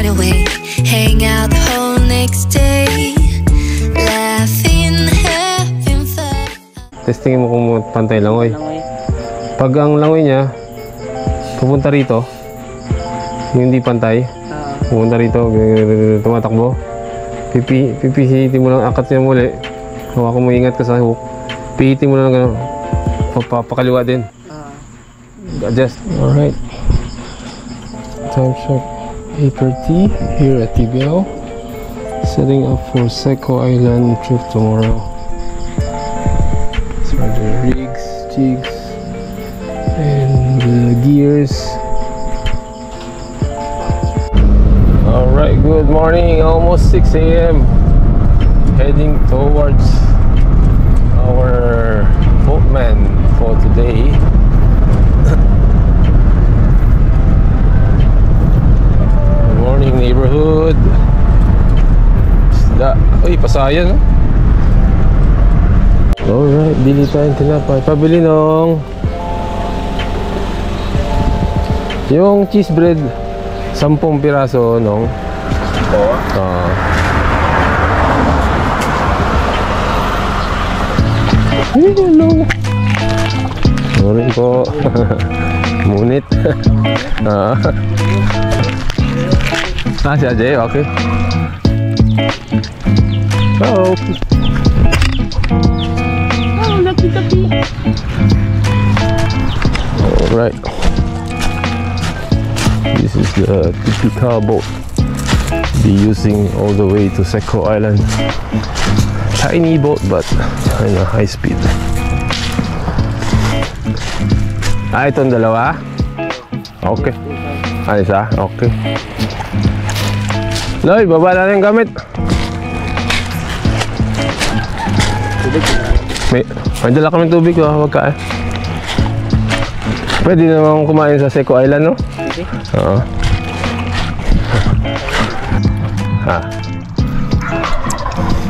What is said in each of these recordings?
away, hang out the whole next day, laughing, having fun. Testingin mo kung pantay langoy. Pag ang langoy niya pupunta rito, hindi pantay, pupunta rito, tumatakbo, pipihitin mo lang, akat niya muli, hawakan mo, ingat ka sa hook, pihitin mo lang gano'n, papakaliwa din. Adjust. Alright, time check 8:30 here at TBL, setting up for Seco Island trip tomorrow. So the rigs, jigs, and the gears. Alright, good morning, almost 6 a.m. heading towards our boatman for today. Good morning neighborhood. Isda. Uy, pasayan, no? Alright, bili tayong tinapay. Pabili nung yung cheese bread, 10 piraso nung. Hello. Sorry po. Munit. Si Ajay, okay. Oh, lapi-lapi. Alright. This is the typical boat be using all the way to Seco Island. Tiny boat but high speed. Itong dalawa? Okay. Isa? Okay. Loy, baba na yung gamit. May dala kaming tubig, huwag ka. Pwede naman kumain sa Seco Island, no? Oo.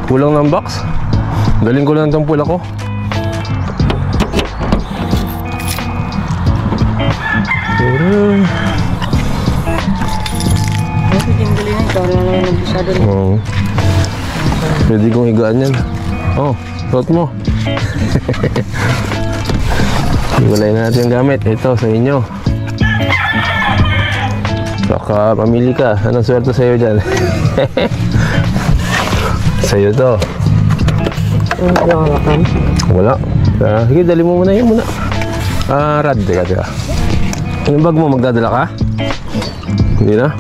Kulang ng box. Daling ko lang itong pula ko. Pwede kong higaan yan. Suot mo. Iwalay natin yung gamit. Ito sa inyo. Baka pamili ka. Anong swerte sa'yo dyan? Sa'yo to. Wala. Sige, dali mo muna yun muna. Rad, teka. Yung bag mo, magdadala ka? Hindi na?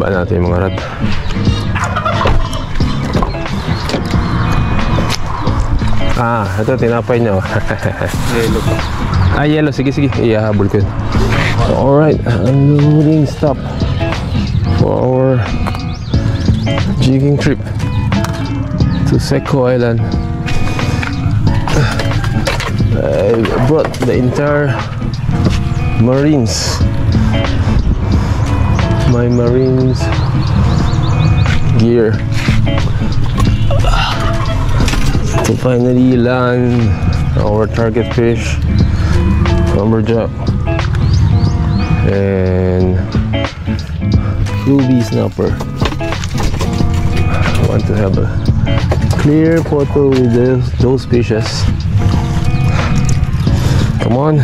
Ba natin yung mga rad. Ito, tinapay nyo. Yellow pa. Yellow. Sige. Iyahabol ko yun. Alright, unloading stop for our jigging trip to Seco Island. I brought the entire Marines, my Marines gear to finally land our target fish, lumberjack and Ruby snapper. I want to have a clear photo with those fishes. Come on.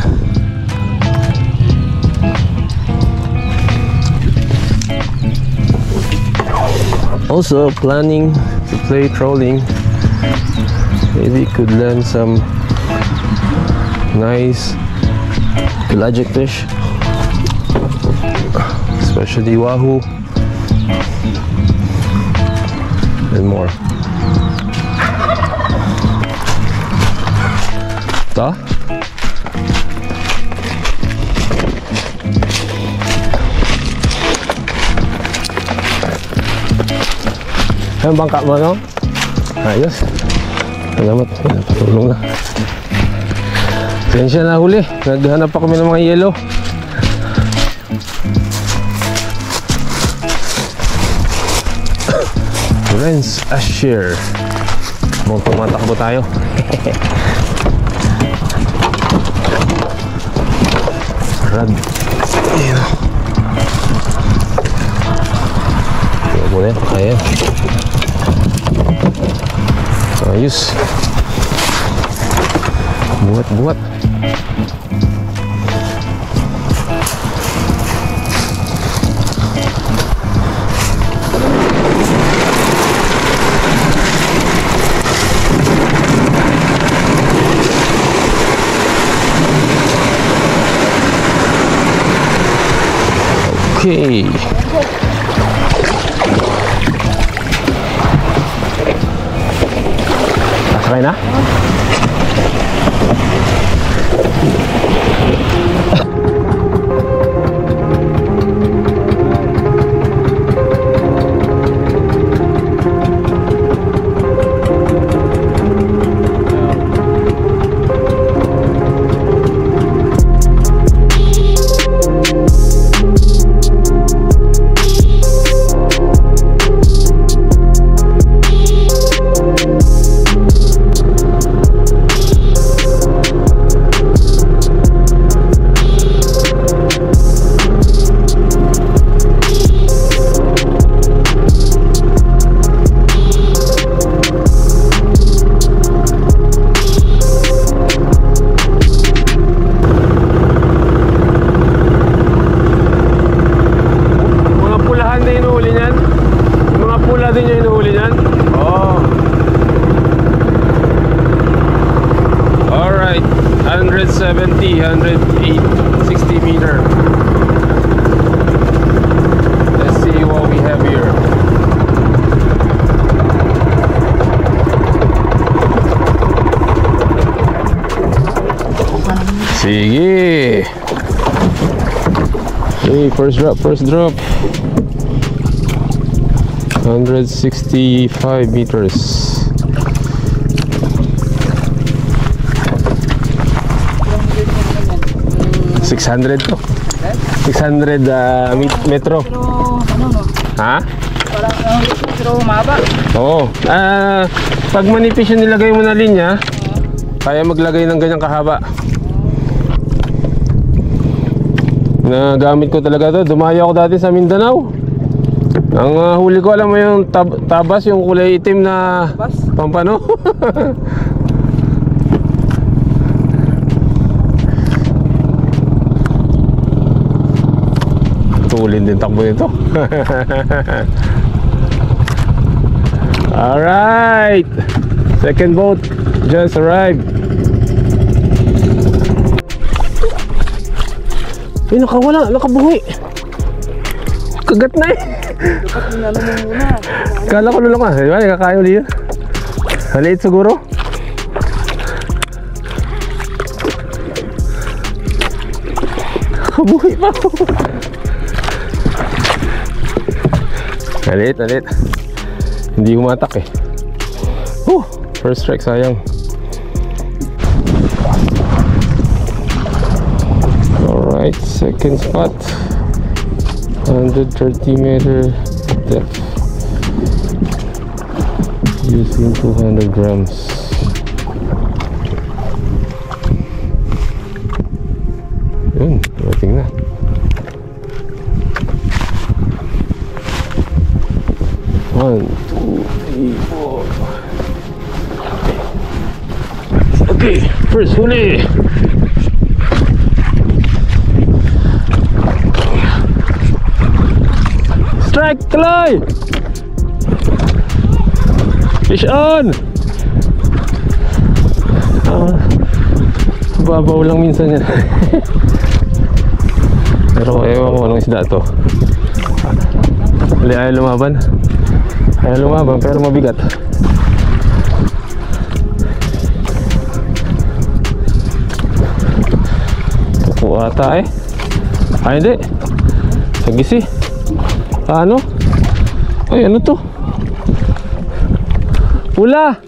Also planning to play trolling. Maybe could land some nice pelagic fish, especially wahoo and more. Ta? Ang bangka mo, no? Ayos. Salamat. Patulong na. Tensya na huli. Naghanap pa kami ng mga yellow. Prince Asher. Mukhang tumatakbo tayo. Rad. Ayan. Ayan, ayan. Ayos. Buat. Okay. Sakay na? Alright, 170, 108, 60 meter. Let's see what we have here. Sige. Okay, first drop. 165 meters. 600 to. 600 metro. Pero ano no? Ha? Parang pero mahaba. Oo. Pag manipis yung nilagay mo na linya, kaya maglagay ng ganyang kahaba. Nagamit ko talaga to. Dumayo ako dati sa Mindanao. Ang huli ko, alam mo yung tabas, yung kulay itim na pampano. Tulin din takbo nito. Alright, second boat just arrived. Ay, nakawala, nakabuhi. Kagat na eh. Kala ko lulong ka. Diba, nakakain ulit yun. Maliit siguro. Nakabuhi pa ako. Maliit. Hindi umatak eh. First strike, sayang. Alright, second spot. 130 meter depth using 200 grams. Yun, dating na. One, two, three, four. Okay, first huli. Strike, Kaloy! Fish on! Babaw lang minsan yan. Pero ewan ko anong isda to. Ayaw lumaban. Pero mabigat. Tuko ata eh. Ay hindi. Sagisi. Ano? Ay, ano to? Pula!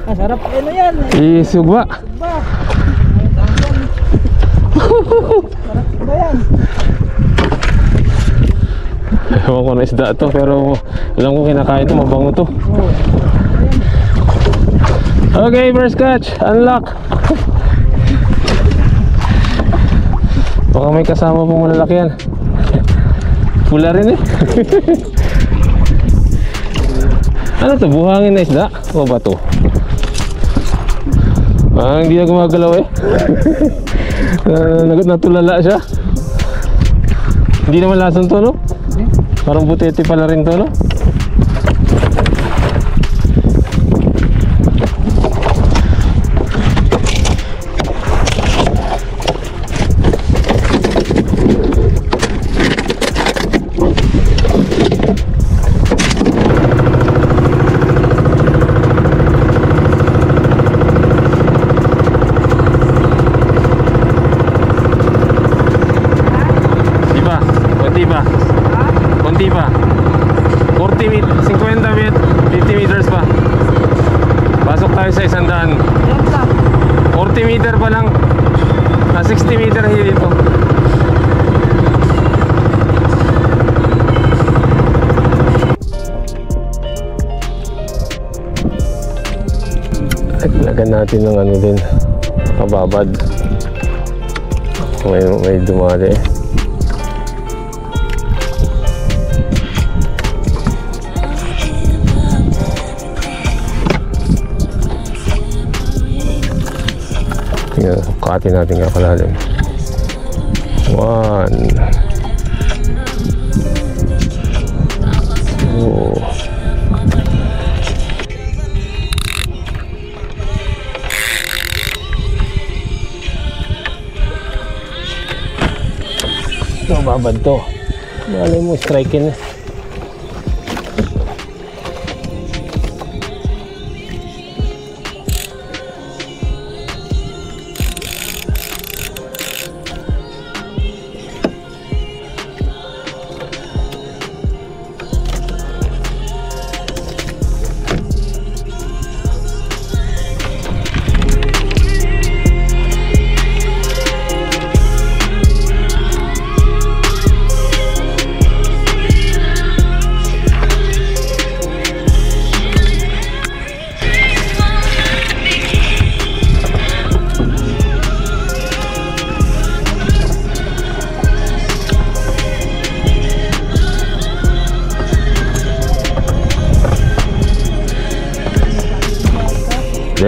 Sarap ano yan? Isugba. Sarap ba yan? Ewan ko na isda to, pero alam ko kinakain to, mabango to. Okay, first catch. Unlock. Baka may kasama pong malalaki yan. Pula rin eh. Ano to? Buhangin na isda? O ba to? Hindi na gumagalaw eh. Natulala siya. Hindi naman lason to, no? Parang butete pala rin to, no? Konti pa 40 feet, 50 feet, 50 meters pa. Pasok tayo sa 100. 40 meter pa lang. 60 meter dito. Lagyan natin ng ano din, kababad. May dumali eh. Sukatin natin nga kalalim. 1 2 ito, babad to. Malay mo, strike-in.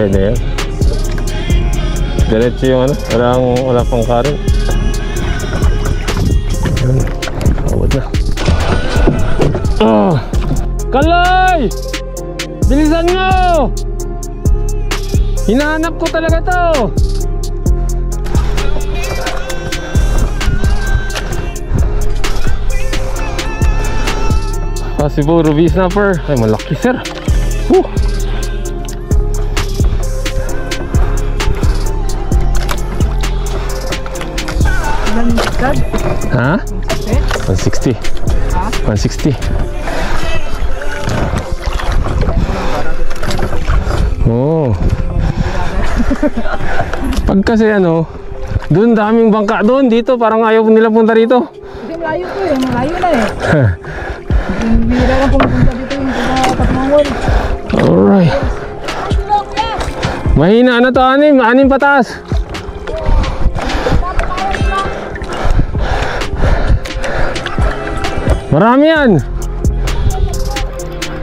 Yan. Diretso yung ano, wala pang karin. Awad na. Kaloy! Bilisan nyo! Hinahanap ko talaga to. Possible ruby snapper. Ay, malaki sir. Ha? 160. 160. Oh. Pag kasi ano, doon daming bangka doon, dito parang ayaw nila punta rito. Hindi, malayo to eh, malayo na eh. Bira lang pumunta dito yung Patmangol. Alright. Mahina na to, 6 pataas. Marami yan.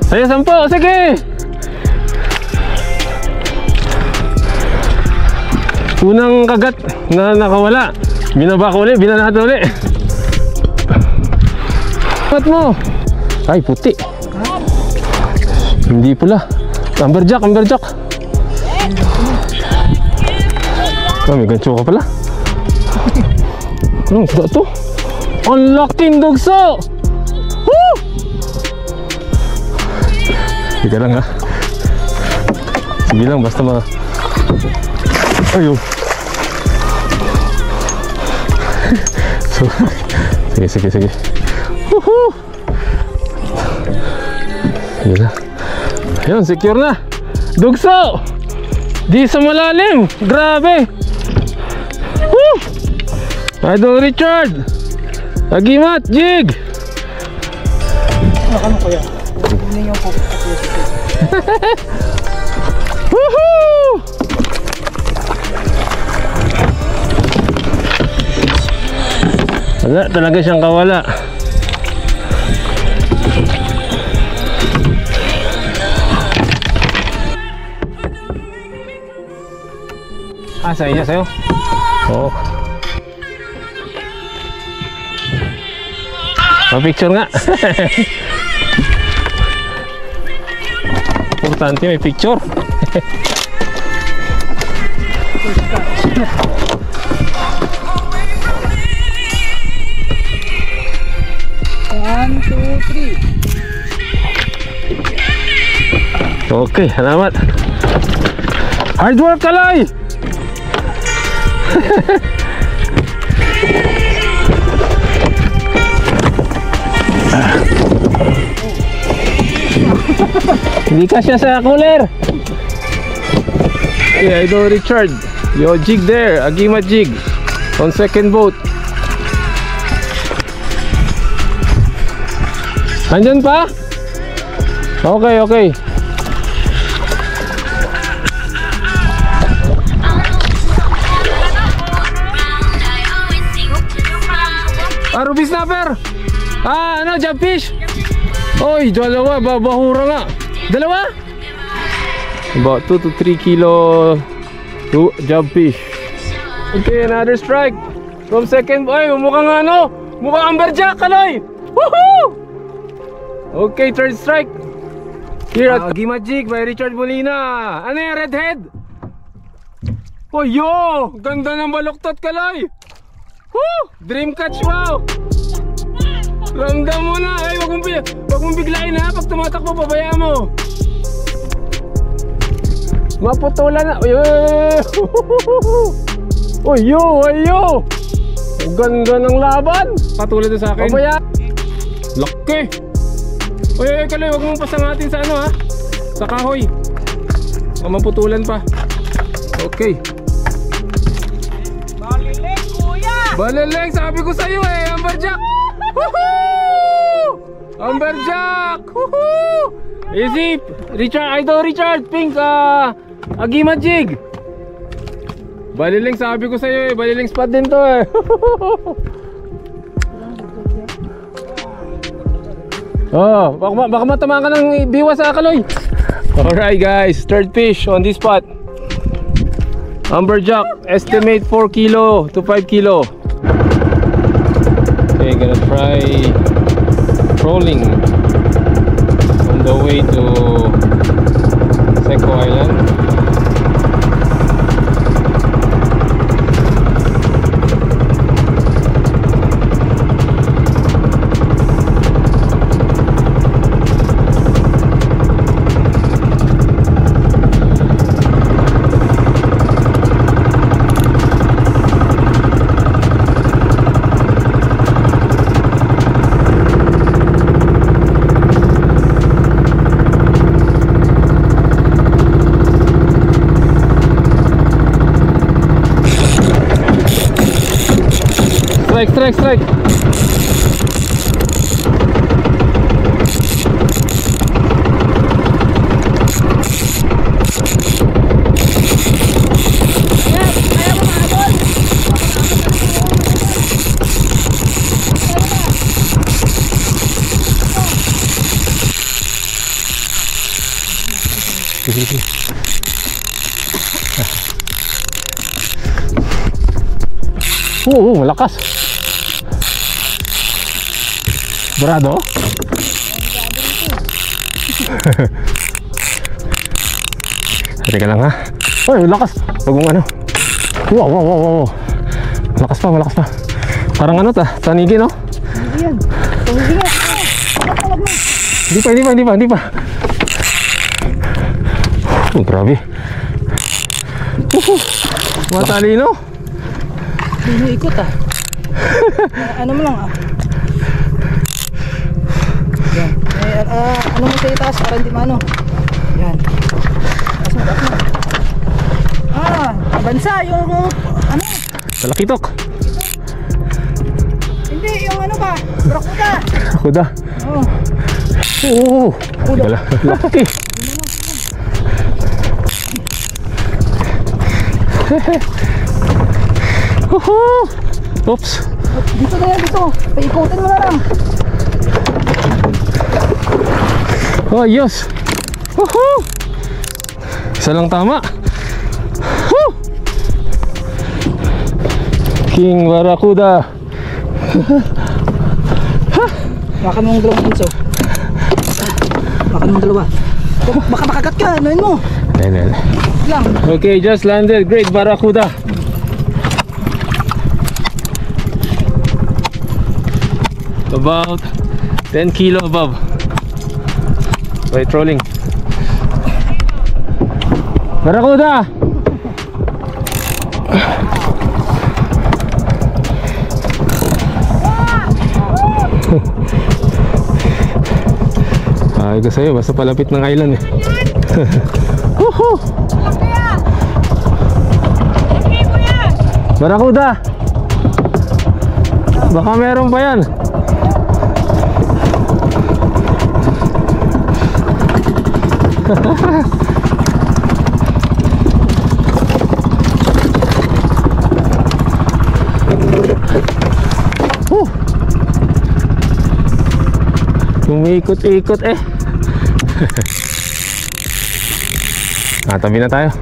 Saya 10, sige. Unang kagat na nakawala, binaba ko ulit, binanata ulit. Ba't mo? Ay, puti. Hindi pula. Amberjack. May gancho ka pala. Anong isda to? Ang laking dugso! Woo! Teka lang ha. Sige lang, basta ayun. So, sige. Woohoo! Sige na. Ayun, secure na. Dugso! Di sa malalim. Grabe. Woo! Idol Richard. Agimat, jig. Ano ko yan? Hindi yung woohoo! Wala talaga siyang kawala. Ah, sa inyo, sa'yo? Oo. Pa-picture nga. Importante may picture. One, two, three. Okay, salamat. Hard work, Kaloy! Hindi ka siya sa cooler. Okay, Idol Richard. Yo, jig there. Agima jig. On second boat. Andyan pa? Okay, okay. Ruby snapper! Ano, jump fish? Oy, dalawa, babahura nga. Dalawa? About 2 to 3 kilo jump fish. Okay, another strike. From second, ay, mukhang ano? Mukhang amberjack, Kaloy! Woohoo! Okay, third strike. Here at Agima Jig by Richard Molina. Ano yung redhead? Oh, yo! Ganda ng baluktot, Kaloy! Woo! Dream catch, wow! Ramdam mo na! Ay, wag mong biglain ha! Pag tumatakbo, pabayaan mo! Maputulan na! Uy, yo! Ay, yo! Ang ganda ng laban! Patulad na sa akin. Pabayaan! Laki! Uy, Kaloy, wag mong pasangatin sa ano ha! Sa kahoy! O, maputulan pa. Okay. Baliling, sabi ko sa'yo eh, amberjack! Woohoo! Amberjack! Woohoo! Easy! Richard, Idol Richard, pink, Agima jig! Baliling, sabi ko sa'yo eh, baliling spot din to eh. Oh, baka matamaan ka ng biwa sa Kaloy. Alright guys, third fish on this spot. Amberjack, estimate 4 kilo to 5 kilo. Okay, gonna try trolling on the way to Seco Island. Strike. Malakas. Dorado? Teka lang ha. Ay, lakas. Huwag mong ano. Wow. Malakas pa. Parang ano ta, tanigi no? Hindi yan. Tanigi yan. Hindi pa. Oh, grabe. Matalino. Ikot ah. Ano mo lang ah. Yan. Ano mo sa itaas para hindi maano. Yan. Taas mo. Bansa yung ano? Talakitok. Hindi, yung ano ba? Brakuda. Brakuda. Oo. Laki. Oops. Dito na yan, dito. Paikutin mo na lang. Oh, yes. Woohoo! Isa lang tama. Woo! King Barracuda. Baka mong dalawang pinso. Baka mong dalawa. Baka makagat ka, anoin mo. Ayan. Lang. Okay, just landed. Great Barracuda. About 10 kilo above by trolling. Barracuda! Ay ko sa'yo, basta palapit ng island eh. Woohoo! Barracuda! Baka meron pa yan. Umiikot-ikot eh. Tabi na tayo.